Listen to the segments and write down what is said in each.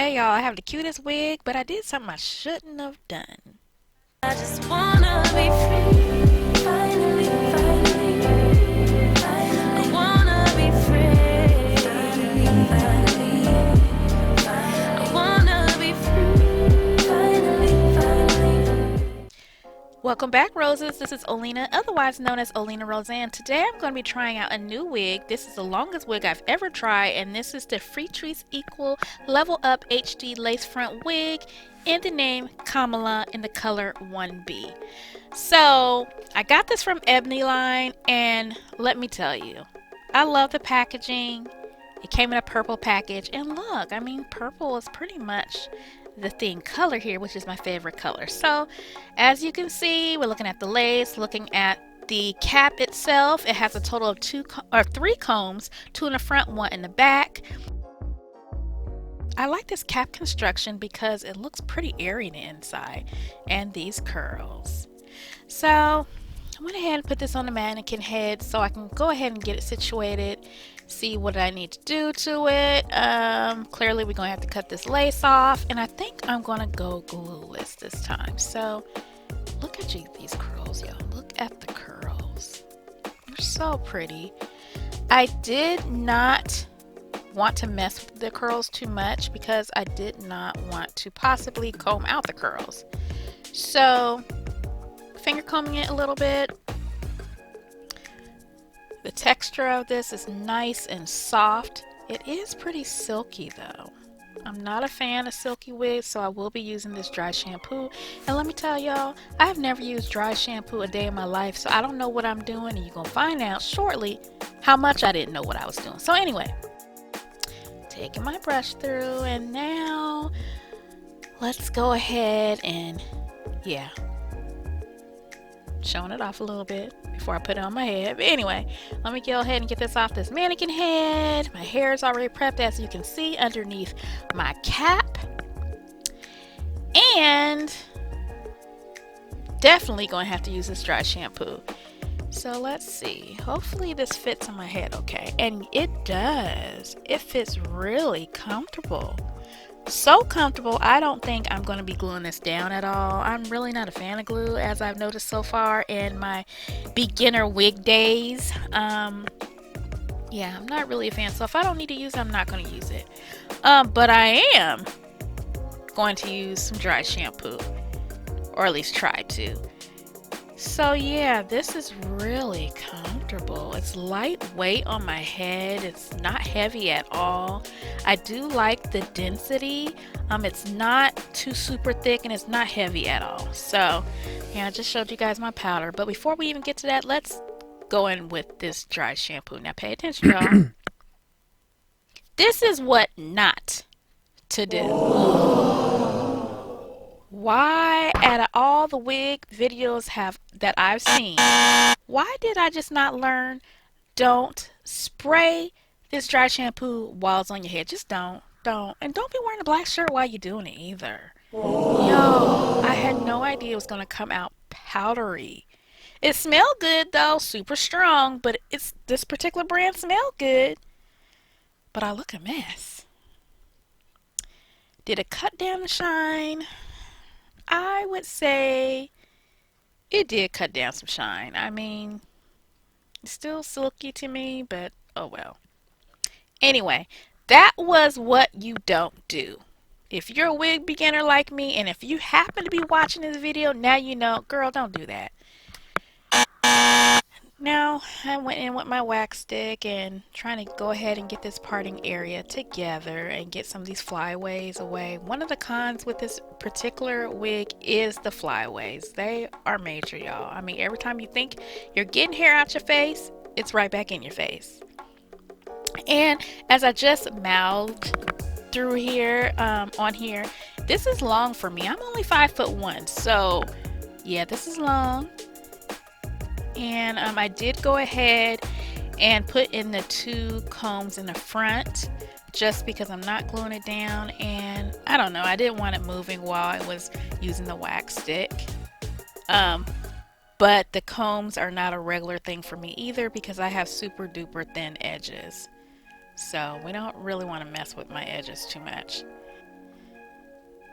Hey y'all, I have the cutest wig, but I did something I shouldn't have done. I just wanna be free. Finally, finally, I wanna be free. I wanna be free. Finally. Welcome back, Roses. This is Olena, otherwise known as OlenaRosanne. Today I'm going to be trying out a new wig. This is the longest wig I've ever tried, and this is the Freetress Equal Level Up HD Lace Front Wig in the name Kamala in the color 1B. So, I got this from Ebony Line, and let me tell you, I love the packaging. It came in a purple package, and look, I mean, purple is pretty much the theme color here, which is my favorite color. So, as you can see, we're looking at the lace, looking at the cap itself. It has a total of three combs, two in the front, one in the back. I like this cap construction because it looks pretty airy on the inside, and these curls. So, I went ahead and put this on the mannequin head so I can go ahead and get it situated, see what I need to do to it. Clearly we're going to have to cut this lace off, and I think I'm going to go glueless this time. So look at these curls, y'all. Look at the curls. They're so pretty. I did not want to mess with the curls too much because I did not want to possibly comb out the curls. So finger combing it a little bit. The texture of this is nice and soft. It is pretty silky though. I'm not a fan of silky wigs, so I will be using this dry shampoo. And let me tell y'all, I have never used dry shampoo a day in my life, so I don't know what I'm doing, and you're gonna find out shortly how much I didn't know what I was doing. So anyway, taking my brush through, and now let's go ahead and showing it off a little bit before I put it on my head. But anyway, let me go ahead and get this off this mannequin head. My hair is already prepped, as you can see, underneath my cap. And definitely going to have to use this dry shampoo. So let's see. Hopefully this fits on my head okay. And it does. It fits really comfortable. So comfortable, I don't think I'm going to be gluing this down at all. I'm really not a fan of glue, as I've noticed so far in my beginner wig days. Yeah, I'm not really a fan. So if I don't need to use it, I'm not going to use it. But I am going to use some dry shampoo, or at least try to. So yeah, this is really comfortable. It's lightweight on my head. It's not heavy at all. I do like the density. It's not too super thick, and it's not heavy at all. So yeah, I just showed you guys my powder. But before we even get to that, let's go in with this dry shampoo. Now pay attention, y'all. This is what not to do. Why, out of all the wig videos that I've seen, why did I just not learn? Don't spray this dry shampoo while it's on your head. Just don't. And don't be wearing a black shirt while you're doing it either. Yo, I had no idea it was going to come out powdery. It smelled good though, super strong, but this particular brand smelled good. But I look a mess. Did it cut down the shine? I would say it did cut down some shine. I mean, it's still silky to me, but oh well. Anyway, that was what you don't do. If you're a wig beginner like me, and if you happen to be watching this video, now you know, girl, don't do that. Now, I went in with my wax stick and trying to go ahead and get this parting area together and get some of these flyaways away. One of the cons with this particular wig is the flyaways. They are major, y'all. I mean, every time you think you're getting hair out your face, it's right back in your face. And as I just mouthed through here, on here, this is long for me. I'm only 5'1", so yeah, this is long. And I did go ahead and put in the two combs in the front just because I'm not gluing it down, and I don't know, I didn't want it moving while I was using the wax stick. But the combs are not a regular thing for me either because I have super duper thin edges. So we don't really want to mess with my edges too much.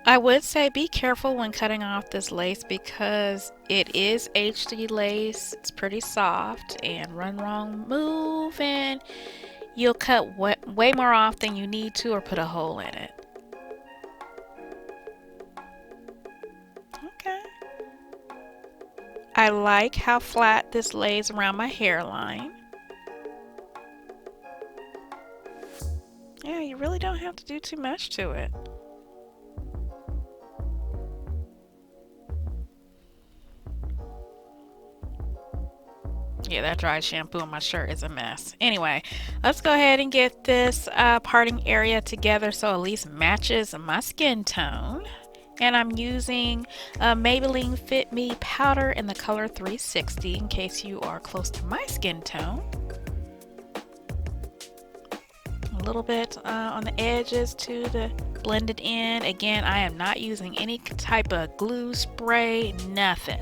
I would say be careful when cutting off this lace because it is HD lace. It's pretty soft, and run wrong move and you'll cut way more off than you need to or put a hole in it. Okay. I like how flat this lays around my hairline. Yeah, you really don't have to do too much to it. Yeah, that dried shampoo on my shirt is a mess. Anyway, let's go ahead and get this parting area together so at least matches my skin tone. And I'm using Maybelline Fit Me powder in the color 360 in case you are close to my skin tone. A little bit on the edges to blend it in. Again, I am not using any type of glue, spray, nothing.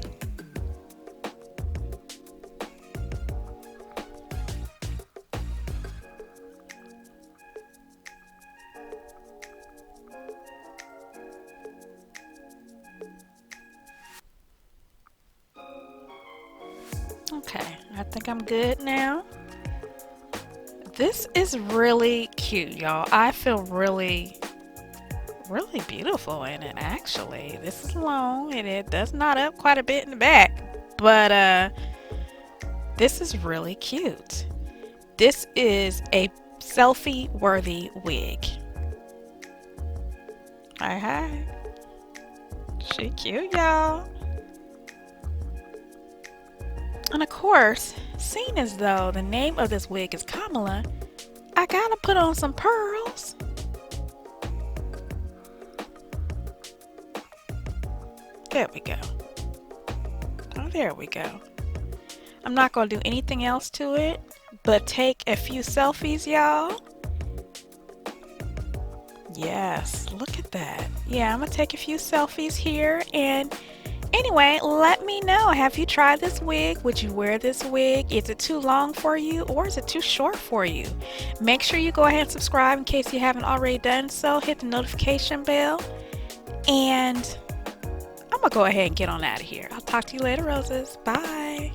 Okay, I think I'm good now. This is really cute, y'all. I feel really beautiful in it, actually. This is long and it does knot up quite a bit in the back, but this is really cute. This is a selfie worthy wig. Hi. She cute, y'all. And of course, seeing as though the name of this wig is Kamala, I gotta put on some pearls. There we go. Oh, there we go. I'm not gonna do anything else to it, but take a few selfies, y'all. Yes, look at that. Yeah, I'm gonna take a few selfies here. And anyway, let me know, have you tried this wig? Would you wear this wig? Is it too long for you or is it too short for you? Make sure you go ahead and subscribe in case you haven't already done so. Hit the notification bell, and I'm gonna go ahead and get on out of here. I'll talk to you later, roses. Bye.